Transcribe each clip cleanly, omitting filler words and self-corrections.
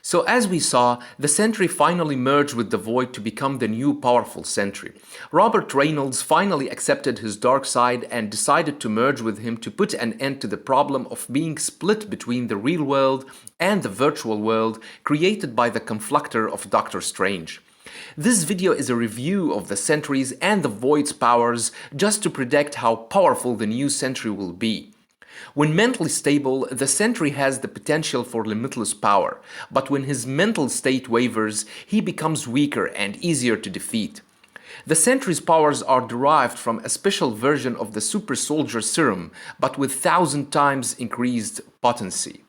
So as we saw, the Sentry finally merged with the Void to become the new powerful Sentry. Robert Reynolds finally accepted his dark side and decided to merge with him to put an end to the problem of being split between the real world and the virtual world created by the conflictor of Doctor Strange. This video is a review of the Sentry's and the Void's powers just to predict how powerful the new Sentry will be. When mentally stable, the Sentry has the potential for limitless power, but when his mental state wavers, he becomes weaker and easier to defeat. The Sentry's powers are derived from a special version of the Super Soldier Serum, but with 1,000 times increased potency.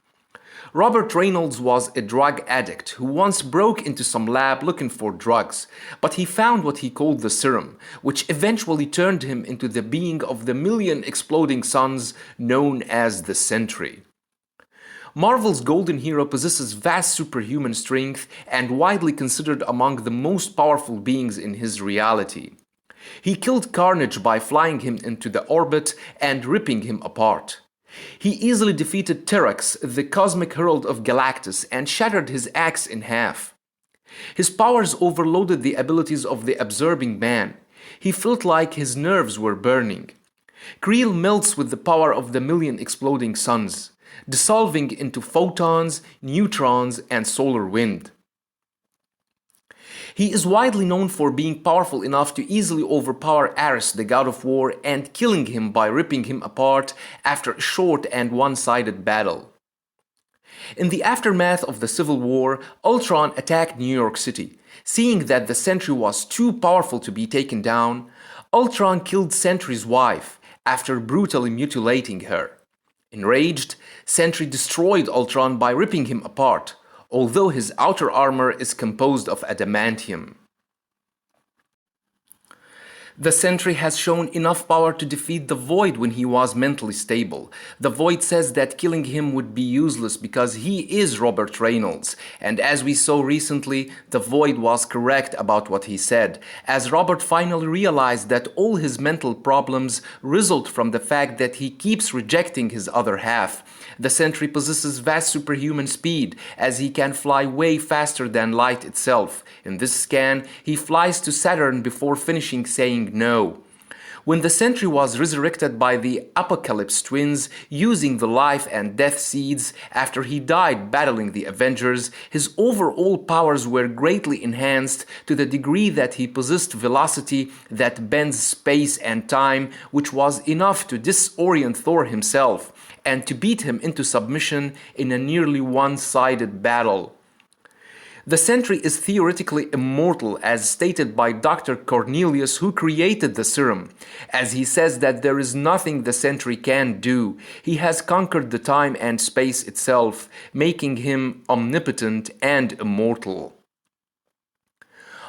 Robert Reynolds was a drug addict who once broke into some lab looking for drugs, but he found what he called the serum, which eventually turned him into the being of the million exploding suns known as the Sentry. Marvel's golden hero possesses vast superhuman strength and widely considered among the most powerful beings in his reality. He killed Carnage by flying him into the orbit and ripping him apart. He easily defeated Terex, the cosmic herald of Galactus, and shattered his axe in half. His powers overloaded the abilities of the observing man. He felt like his nerves were burning. Creel melts with the power of the million exploding suns, dissolving into photons, neutrons, and solar wind. He is widely known for being powerful enough to easily overpower Ares, the god of war, and killing him by ripping him apart after a short and one-sided battle. In the aftermath of the Civil War, Ultron attacked New York City. Seeing that the Sentry was too powerful to be taken down, Ultron killed Sentry's wife after brutally mutilating her. Enraged, Sentry destroyed Ultron by ripping him apart, although his outer armor is composed of adamantium. The Sentry has shown enough power to defeat the Void when he was mentally stable. The Void says that killing him would be useless because he is Robert Reynolds, and as we saw recently, the Void was correct about what he said, as Robert finally realized that all his mental problems result from the fact that he keeps rejecting his other half. The Sentry possesses vast superhuman speed, as he can fly way faster than light itself. In this scan, he flies to Saturn before finishing saying no. When the Sentry was resurrected by the Apocalypse twins using the life and death seeds after he died battling the Avengers, his overall powers were greatly enhanced to the degree that he possessed velocity that bends space and time, which was enough to disorient Thor himself and to beat him into submission in a nearly one-sided battle. The Sentry is theoretically immortal, as stated by Dr. Cornelius, who created the serum, as he says that there is nothing the Sentry can do. He has conquered the time and space itself, making him omnipotent and immortal.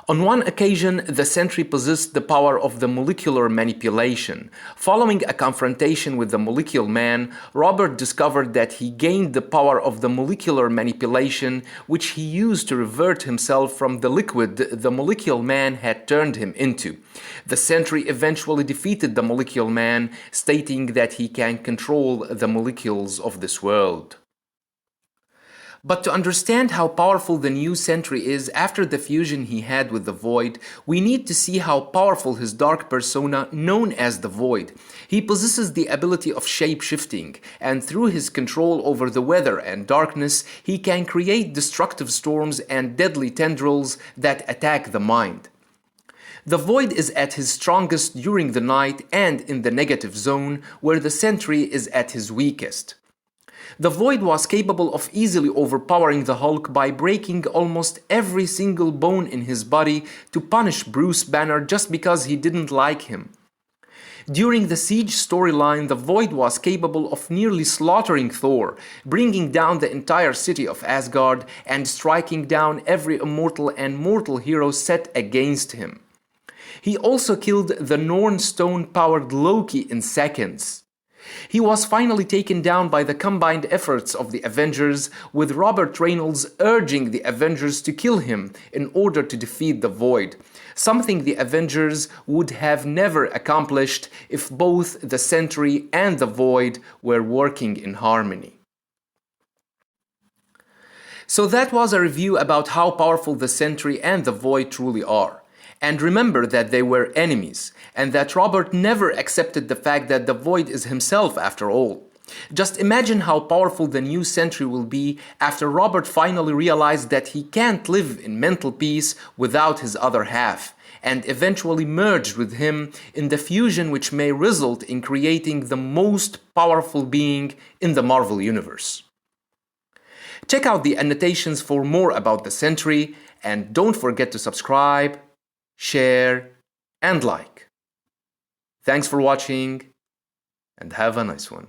On one occasion, the Sentry possessed the power of the molecular manipulation. Following a confrontation with the Molecule Man, Robert discovered that he gained the power of the molecular manipulation, which he used to revert himself from the liquid the Molecule Man had turned him into. The Sentry eventually defeated the Molecule Man, stating that he can control the molecules of this world. But to understand how powerful the new Sentry is after the fusion he had with the Void, we need to see how powerful his dark persona known as the Void. He possesses the ability of shape-shifting, and through his control over the weather and darkness, he can create destructive storms and deadly tendrils that attack the mind. The Void is at his strongest during the night and in the negative zone, where the Sentry is at his weakest. The Void was capable of easily overpowering the Hulk by breaking almost every single bone in his body to punish Bruce Banner just because he didn't like him. During the Siege storyline, the Void was capable of nearly slaughtering Thor, bringing down the entire city of Asgard and striking down every immortal and mortal hero set against him. He also killed the Norn Stone-powered Loki in seconds. He was finally taken down by the combined efforts of the Avengers, with Robert Reynolds urging the Avengers to kill him in order to defeat the Void, something the Avengers would have never accomplished if both the Sentry and the Void were working in harmony. So that was a review about how powerful the Sentry and the Void truly are. And remember that they were enemies, and that Robert never accepted the fact that the Void is himself after all. Just imagine how powerful the new Sentry will be after Robert finally realized that he can't live in mental peace without his other half, and eventually merged with him in the fusion which may result in creating the most powerful being in the Marvel Universe. Check out the annotations for more about the Sentry, and don't forget to subscribe, share, and like. Thanks for watching, and have a nice one.